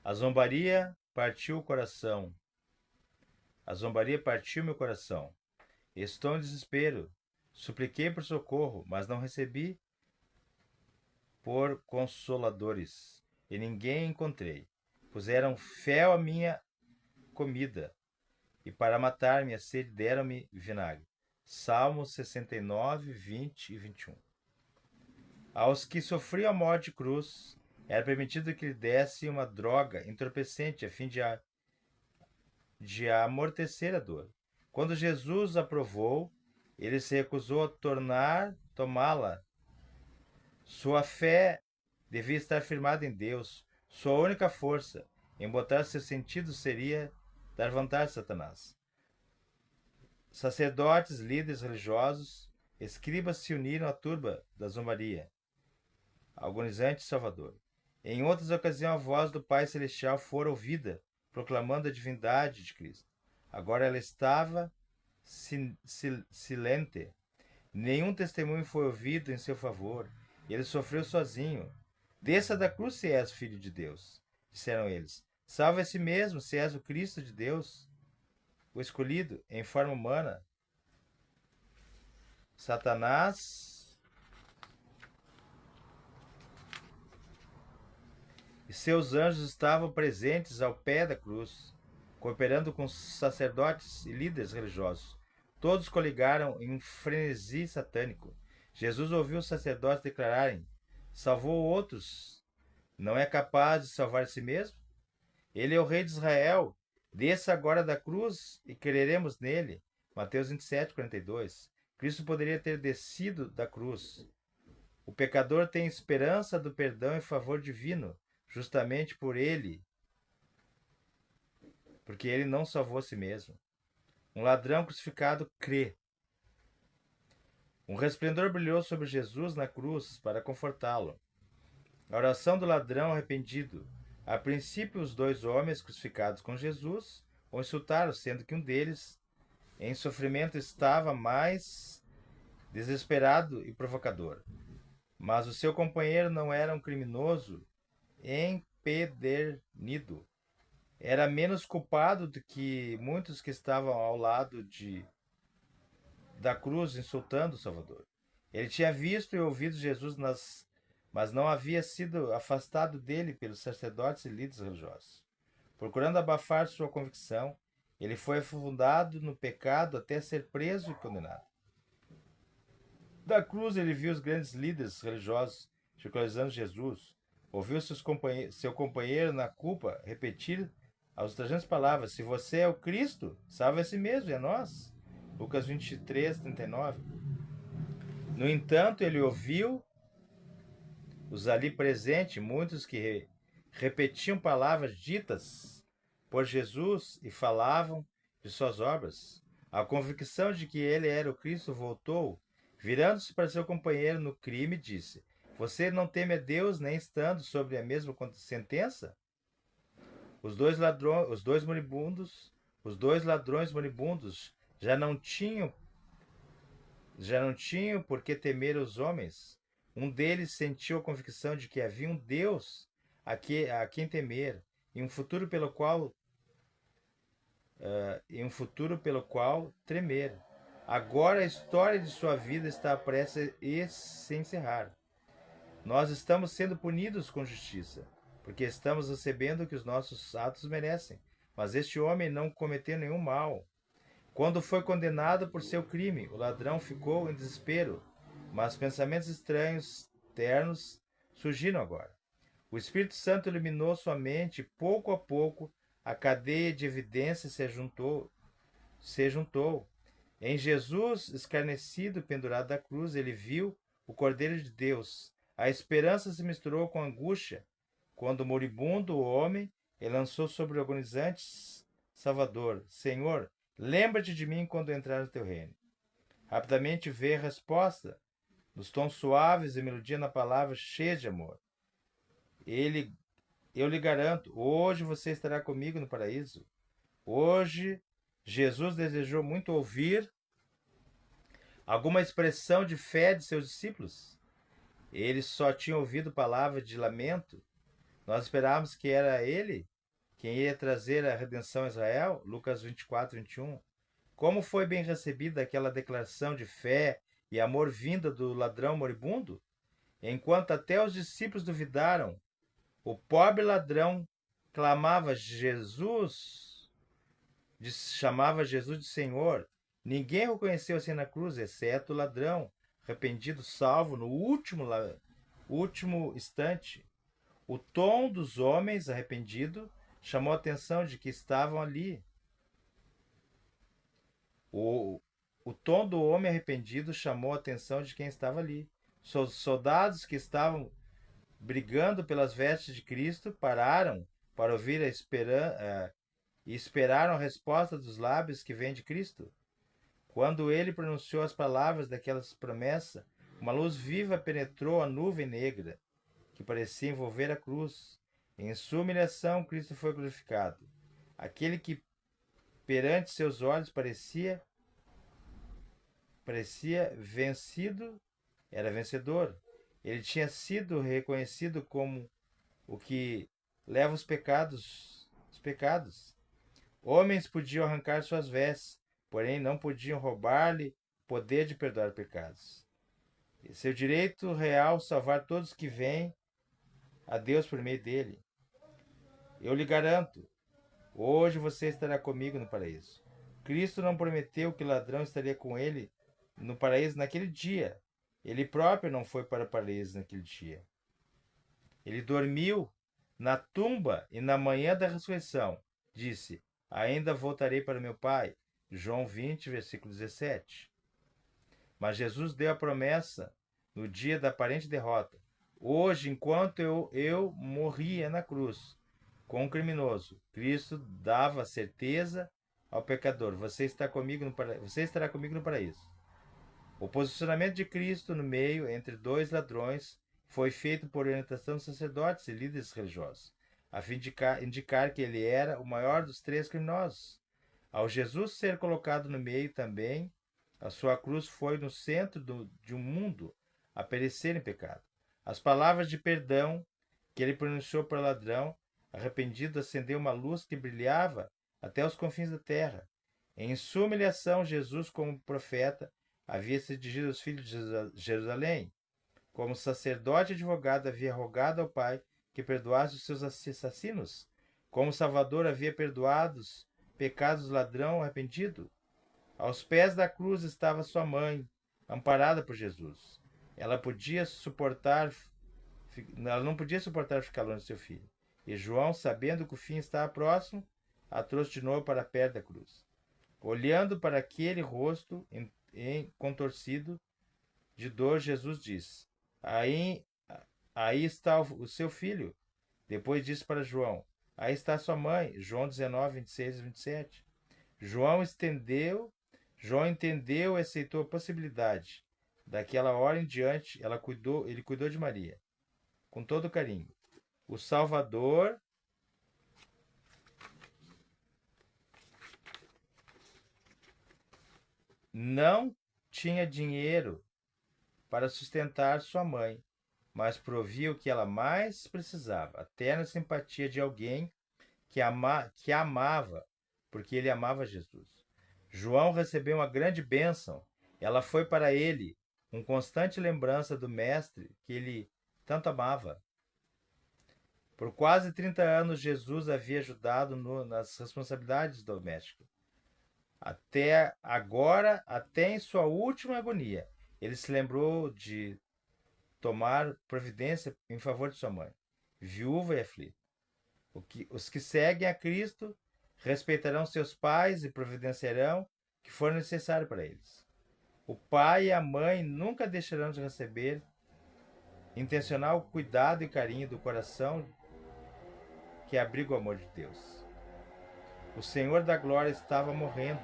A zombaria partiu o coração. A zombaria partiu meu coração. Estou em desespero. Supliquei por socorro, mas não recebi por consoladores. E ninguém encontrei. Puseram fel à minha comida. E para matar minha sede deram-me vinagre. Salmos 69, 20 e 21. Aos que sofriam a morte de cruz, era permitido que lhe desse uma droga entorpecente a fim de amortecer a dor. Quando Jesus aprovou, ele se recusou a tomá-la. Sua fé devia estar firmada em Deus. Sua única força em botar seus sentidos seria dar vantagem a Satanás. Sacerdotes, líderes religiosos, escribas se uniram à turba da zombaria, agonizante Salvador. Em outras ocasiões, a voz do Pai Celestial fora ouvida, proclamando a divindade de Cristo. Agora ela estava silente. Nenhum testemunho foi ouvido em seu favor. Ele sofreu sozinho. Desça da cruz se és filho de Deus, disseram eles. Salve a si mesmo se és o Cristo de Deus, o escolhido em forma humana. Satanás e seus anjos estavam presentes ao pé da cruz, cooperando com sacerdotes e líderes religiosos. Todos coligaram em um frenesi satânico. Jesus ouviu os sacerdotes declararem: salvou outros, não é capaz de salvar a si mesmo? Ele é o rei de Israel. Desça agora da cruz e creremos nele. Mateus 27, 42. Cristo poderia ter descido da cruz. O pecador tem esperança do perdão e favor divino, justamente porque ele não salvou a si mesmo. Um ladrão crucificado crê. Um resplendor brilhou sobre Jesus na cruz para confortá-lo. A oração do ladrão arrependido. A princípio, os dois homens crucificados com Jesus o insultaram, sendo que um deles, em sofrimento, estava mais desesperado e provocador. Mas o seu companheiro não era um criminoso empedernido. Era menos culpado do que muitos que estavam ao lado da cruz insultando o Salvador. Ele tinha visto e ouvido Jesus, mas não havia sido afastado dele pelos sacerdotes e líderes religiosos. Procurando abafar sua convicção, ele foi afundado no pecado até ser preso e condenado. Da cruz ele viu os grandes líderes religiosos ridicularizando Jesus. Ouviu seu companheiro na culpa repetir as ultrajantes palavras: se você é o Cristo, salve a si mesmo e a nós. Lucas 23, 39. No entanto, ele ouviu os ali presentes, muitos que repetiam palavras ditas por Jesus e falavam de suas obras. A convicção de que ele era o Cristo voltou. Virando-se para seu companheiro no crime, disse: você não teme a Deus, nem estando sobre a mesma sentença? Os dois ladrões moribundos já não tinham por que temer os homens. Um deles sentiu a convicção de que havia um Deus a quem temer e um futuro pelo qual tremer. Agora a história de sua vida está prestes a se encerrar. Nós estamos sendo punidos com justiça, porque estamos recebendo o que os nossos atos merecem. Mas este homem não cometeu nenhum mal. Quando foi condenado por seu crime, o ladrão ficou em desespero, mas pensamentos estranhos, ternos, surgiram agora. O Espírito Santo iluminou sua mente e, pouco a pouco, a cadeia de evidências se juntou. Em Jesus, escarnecido, pendurado da cruz, ele viu o Cordeiro de Deus. A esperança se misturou com a angústia. Quando moribundo o homem, ele lançou sobre o agonizante Salvador: Senhor, lembra-te de mim quando entrar no teu reino. Rapidamente veio a resposta, nos tons suaves e melodia na palavra cheia de amor. Eu lhe garanto, hoje você estará comigo no paraíso. Hoje, Jesus desejou muito ouvir alguma expressão de fé de seus discípulos. Eles só tinham ouvido palavras de lamento. Nós esperávamos que era ele quem ia trazer a redenção a Israel, Lucas 24, 21. Como foi bem recebida aquela declaração de fé e amor vinda do ladrão moribundo? Enquanto até os discípulos duvidaram, o pobre ladrão clamava Jesus, chamava Jesus de Senhor. Ninguém o conheceu assim na cruz, exceto o ladrão, arrependido, salvo no último instante. O tom dos homens arrependidos chamou a atenção de que estavam ali. O tom do homem arrependido chamou a atenção de quem estava ali. Os soldados que estavam brigando pelas vestes de Cristo pararam para ouvir e esperaram a resposta dos lábios que vem de Cristo. Quando ele pronunciou as palavras daquelas promessas, uma luz viva penetrou a nuvem negra que parecia envolver a cruz. Em sua humilhação, Cristo foi glorificado. Aquele que perante seus olhos parecia vencido, era vencedor. Ele tinha sido reconhecido como o que leva os pecados. Homens podiam arrancar suas vestes, porém não podiam roubar-lhe o poder de perdoar pecados. Seu direito real salvar todos que vêm a Deus por meio dele. Eu lhe garanto, hoje você estará comigo no paraíso. Cristo não prometeu que o ladrão estaria com ele no paraíso naquele dia. Ele próprio não foi para o paraíso naquele dia. Ele dormiu na tumba e na manhã da ressurreição disse: ainda voltarei para meu Pai. João 20, versículo 17. Mas Jesus deu a promessa no dia da aparente derrota. Hoje, enquanto eu morria na cruz com um criminoso, Cristo dava certeza ao pecador: você estará comigo no paraíso. O posicionamento de Cristo no meio entre dois ladrões foi feito por orientação dos sacerdotes e líderes religiosos, a fim de indicar que ele era o maior dos três criminosos. Ao Jesus ser colocado no meio também, a sua cruz foi no centro de um mundo a perecer em pecado. As palavras de perdão que ele pronunciou para o ladrão arrependido acendeu uma luz que brilhava até os confins da terra. Em sua humilhação, Jesus, como profeta, havia se dirigido aos filhos de Jerusalém. Como sacerdote e advogado, havia rogado ao Pai que perdoasse os seus assassinos. Como Salvador, havia perdoado os pecados do ladrão arrependido. Aos pés da cruz estava sua mãe, amparada por Jesus. Ela não podia suportar ficar longe de seu filho. E João, sabendo que o fim estava próximo, a trouxe de novo para perto da cruz. Olhando para aquele rosto contorcido de dor, Jesus disse: aí está o seu filho. Depois disse para João: aí está sua mãe. João 19, 26 e 27. João entendeu e aceitou a possibilidade. Daquela hora em diante, ele cuidou de Maria, com todo carinho. O Salvador não tinha dinheiro para sustentar sua mãe, mas provia o que ela mais precisava: a terna simpatia de alguém que amava, porque ele amava Jesus. João recebeu uma grande bênção. Ela foi para ele uma constante lembrança do Mestre que ele tanto amava. Por quase 30 anos, Jesus havia ajudado nas responsabilidades domésticas. Até agora, até em sua última agonia, ele se lembrou de tomar providência em favor de sua mãe, viúva e aflita. Os que seguem a Cristo respeitarão seus pais e providenciarão o que for necessário para eles. O pai e a mãe nunca deixarão de receber intencional cuidado e carinho do coração que abriga o amor de Deus. O Senhor da Glória estava morrendo.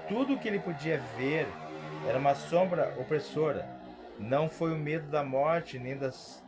Tudo o que ele podia ver era uma sombra opressora. Não foi o medo da morte nem das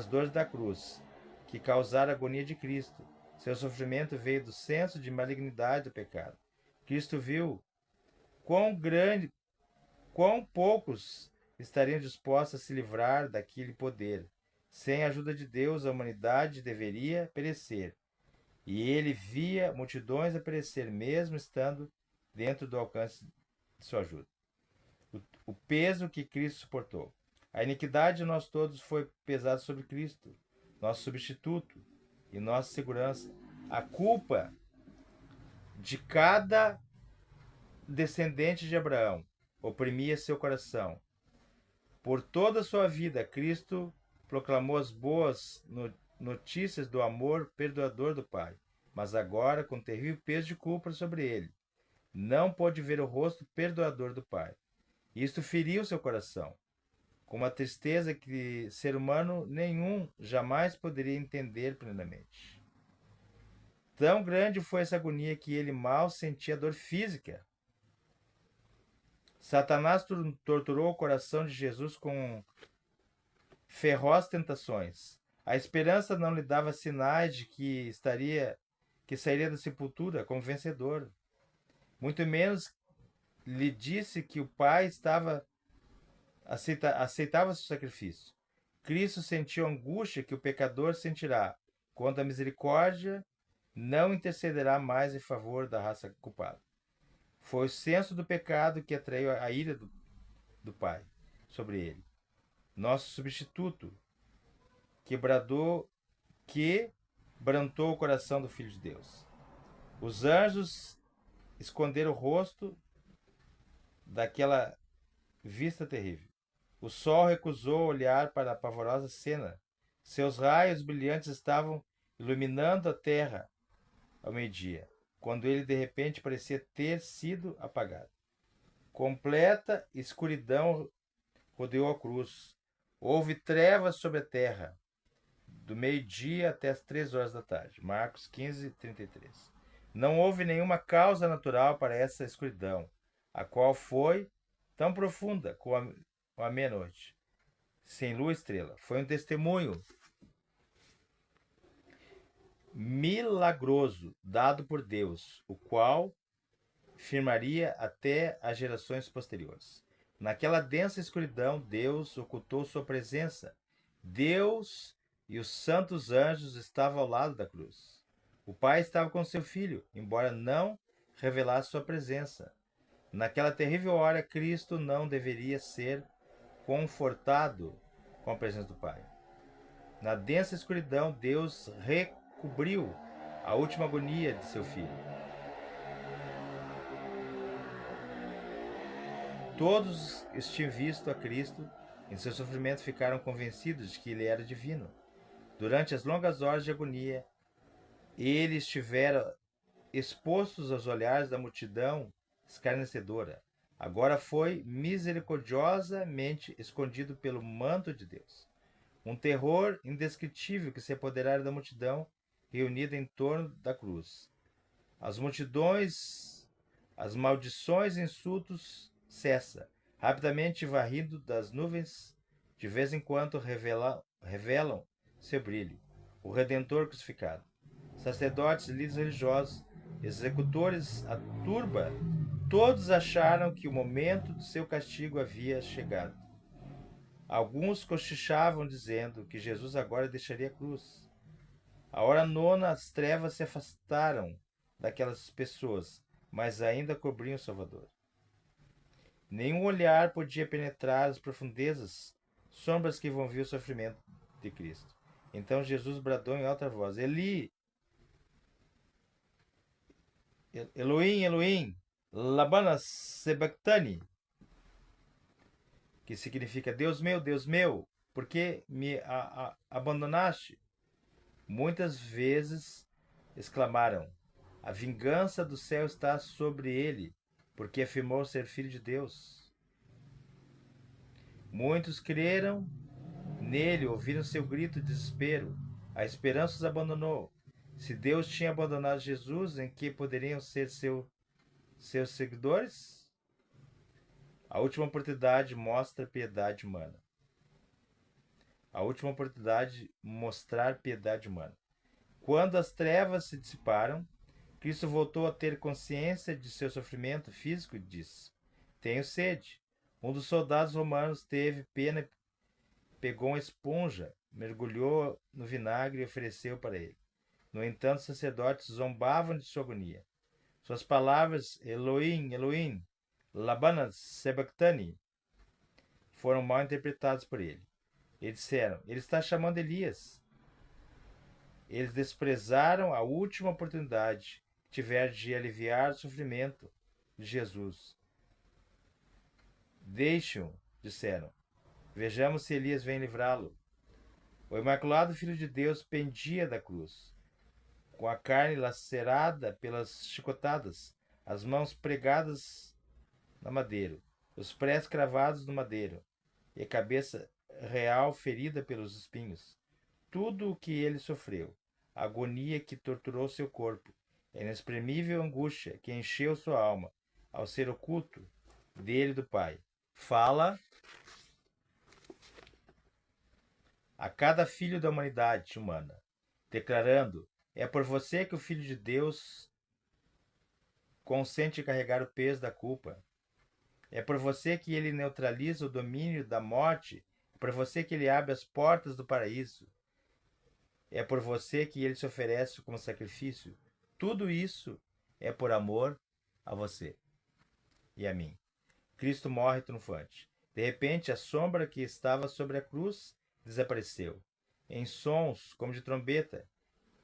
dores da cruz que causaram a agonia de Cristo. Seu sofrimento veio do senso de malignidade do pecado. Cristo viu quão poucos estariam dispostos a se livrar daquele poder. Sem a ajuda de Deus, a humanidade deveria perecer. e ele via multidões a perecer, mesmo estando dentro do alcance de sua ajuda. O peso que Cristo suportou. A iniquidade de nós todos foi pesada sobre Cristo, nosso substituto e nossa segurança. A culpa de cada descendente de Abraão oprimia seu coração. Por toda a sua vida, Cristo proclamou as boas notícias do amor perdoador do Pai, mas agora, com terrível peso de culpa sobre ele, não pôde ver o rosto perdoador do Pai. Isto feriu seu coração, com uma tristeza que ser humano nenhum jamais poderia entender plenamente. Tão grande foi essa agonia que ele mal sentia dor física. Satanás torturou o coração de Jesus com ferozes tentações. A esperança não lhe dava sinais de que sairia da sepultura como vencedor. Muito menos lhe disse que o Pai aceitava seu sacrifício. Cristo sentiu a angústia que o pecador sentirá quando a misericórdia não intercederá mais em favor da raça culpada. Foi o senso do pecado que atraiu a ira do Pai sobre ele. Nosso substituto, que brantou o coração do Filho de Deus. Os anjos esconderam o rosto daquela vista terrível. O sol recusou olhar para a pavorosa cena. Seus raios brilhantes estavam iluminando a terra ao meio-dia, quando ele de repente parecia ter sido apagado. Completa escuridão rodeou a cruz. Houve trevas sobre a terra, do meio-dia até as 3 horas da tarde. Marcos 15, 33. Não houve nenhuma causa natural para essa escuridão, a qual foi tão profunda como a meia-noite, sem lua e estrela. Foi um testemunho milagroso dado por Deus, o qual firmaria até as gerações posteriores. Naquela densa escuridão, Deus ocultou sua presença. Deus e os santos anjos estavam ao lado da cruz. O Pai estava com seu Filho, embora não revelasse sua presença. Naquela terrível hora, Cristo não deveria ser confortado com a presença do Pai. Na densa escuridão, Deus recobriu a última agonia de seu Filho. Todos que tinham visto a Cristo em seu sofrimento ficaram convencidos de que ele era divino. Durante as longas horas de agonia, ele estivera expostos aos olhares da multidão escarnecedora. Agora foi misericordiosamente escondido pelo manto de Deus. Um terror indescritível que se apoderara da multidão reunida em torno da cruz. As multidões, as maldições e insultos cessa, rapidamente varrido das nuvens, de vez em quando revelam seu brilho, o Redentor crucificado. Sacerdotes, líderes religiosos, executores, a turba, todos acharam que o momento do seu castigo havia chegado. Alguns cochichavam dizendo que Jesus agora deixaria a cruz. À hora nona, as trevas se afastaram daquelas pessoas, mas ainda cobriam o Salvador. Nenhum olhar podia penetrar as profundezas, sombras que envolviam o sofrimento de Cristo. Então Jesus bradou em alta voz: Eli, Elohim, Elohim, lama sabachthani, que significa Deus meu, por que me abandonaste? Muitas vezes exclamaram: a vingança do céu está sobre ele, porque afirmou ser filho de Deus. Muitos creram nele, ouviram seu grito de desespero. A esperança os abandonou. Se Deus tinha abandonado Jesus, em que poderiam ser seus seguidores? A última oportunidade mostra piedade humana. A última oportunidade mostrar piedade humana. Quando as trevas se dissiparam, Cristo voltou a ter consciência de seu sofrimento físico e disse: tenho sede. Um dos soldados romanos teve pena, pegou uma esponja, mergulhou no vinagre e ofereceu para ele. No entanto, os sacerdotes zombavam de sua agonia. Suas palavras, Elohim, Elohim, lama sabachthani, foram mal interpretadas por ele. Eles disseram, ele está chamando Elias. Eles desprezaram a última oportunidade que tiveram de aliviar o sofrimento de Jesus. Deixe-o, disseram. Vejamos se Elias vem livrá-lo. O imaculado Filho de Deus pendia da cruz, com a carne lacerada pelas chicotadas, as mãos pregadas na madeira, os pés cravados no madeiro, e a cabeça real ferida pelos espinhos. Tudo o que ele sofreu, a agonia que torturou seu corpo, a inexprimível angústia que encheu sua alma, ao ser oculto dele do Pai. Fala a cada filho da humanidade humana, declarando: é por você que o Filho de Deus consente carregar o peso da culpa. É por você que ele neutraliza o domínio da morte. É por você que ele abre as portas do paraíso. É por você que ele se oferece como sacrifício. Tudo isso é por amor a você e a mim. Cristo morre triunfante. De repente, a sombra que estava sobre a cruz desapareceu. Em sons como de trombeta,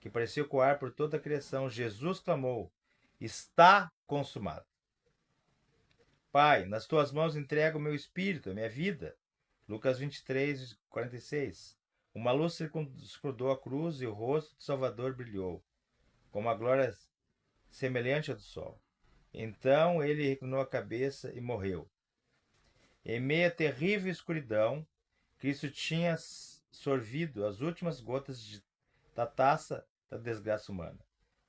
que pareceu ecoar por toda a criação, Jesus clamou: está consumado. Pai, nas tuas mãos entrego o meu espírito, a minha vida. Lucas 23, 46. Uma luz circundou a cruz e o rosto do Salvador brilhou, com uma glória semelhante à do sol. Então ele reclinou a cabeça e morreu. Em meio à terrível escuridão, Cristo tinha sorvido as últimas gotas da taça da desgraça humana.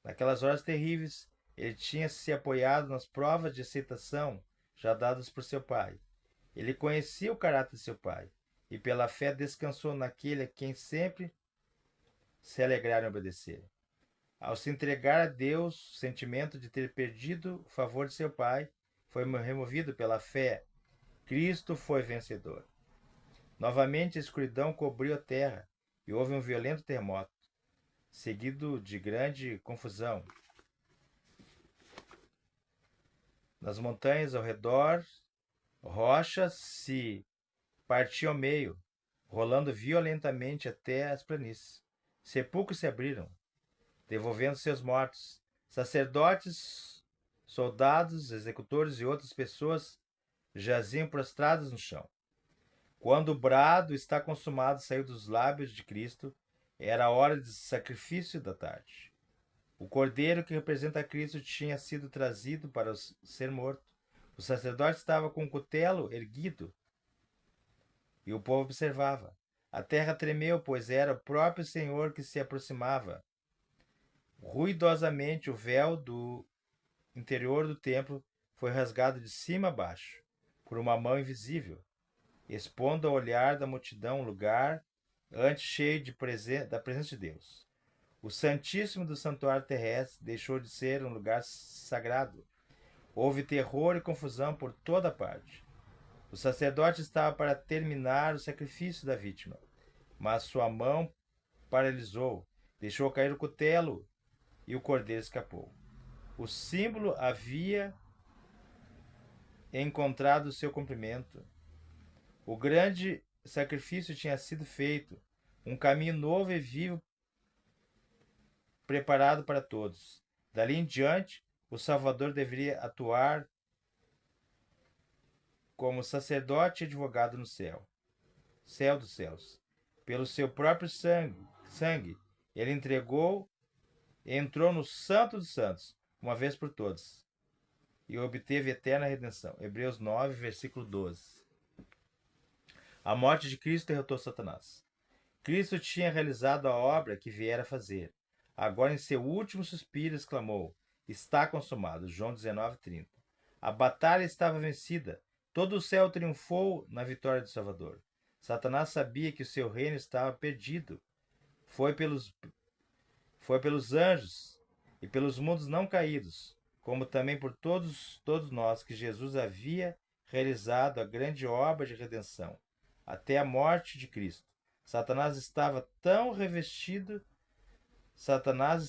Naquelas horas terríveis, ele tinha se apoiado nas provas de aceitação já dadas por seu Pai. Ele conhecia o caráter de seu Pai, e pela fé descansou naquele a quem sempre se alegraram em obedecer. Ao se entregar a Deus, o sentimento de ter perdido o favor de seu Pai foi removido pela fé. Cristo foi vencedor. Novamente a escuridão cobriu a terra e houve um violento terremoto, seguido de grande confusão. Nas montanhas ao redor, rochas se partiam ao meio, rolando violentamente até as planícies. Sepulcros se abriram, devolvendo seus mortos. Sacerdotes, soldados, executores e outras pessoas jaziam prostrados no chão. Quando o brado está consumado saiu dos lábios de Cristo, era a hora de sacrifício da tarde. O cordeiro que representa Cristo tinha sido trazido para ser morto. O sacerdote estava com o cutelo erguido e o povo observava. A terra tremeu, pois era o próprio Senhor que se aproximava. Ruidosamente o véu do interior do templo foi rasgado de cima a baixo por uma mão invisível, expondo ao olhar da multidão um lugar antes cheio da presença de Deus. O Santíssimo do Santuário Terrestre deixou de ser um lugar sagrado. Houve terror e confusão por toda parte. O sacerdote estava para terminar o sacrifício da vítima, mas sua mão paralisou, deixou cair o cutelo e o cordeiro escapou. O símbolo havia encontrado seu cumprimento. O grande sacrifício tinha sido feito, um caminho novo e vivo preparado para todos. Dali em diante, o Salvador deveria atuar como sacerdote e advogado no céu dos céus. Pelo seu próprio sangue, ele entrou no Santo dos Santos, uma vez por todas, e obteve eterna redenção. Hebreus 9, versículo 12. A morte de Cristo derrotou Satanás. Cristo tinha realizado a obra que viera fazer. Agora, em seu último suspiro, exclamou: está consumado. João 19:30. A batalha estava vencida. Todo o céu triunfou na vitória do Salvador. Satanás sabia que o seu reino estava perdido. Foi pelos anjos e pelos mundos não caídos, como também por todos nós, que Jesus havia realizado a grande obra de redenção, até a morte de Cristo. Satanás estava tão revestido, Satanás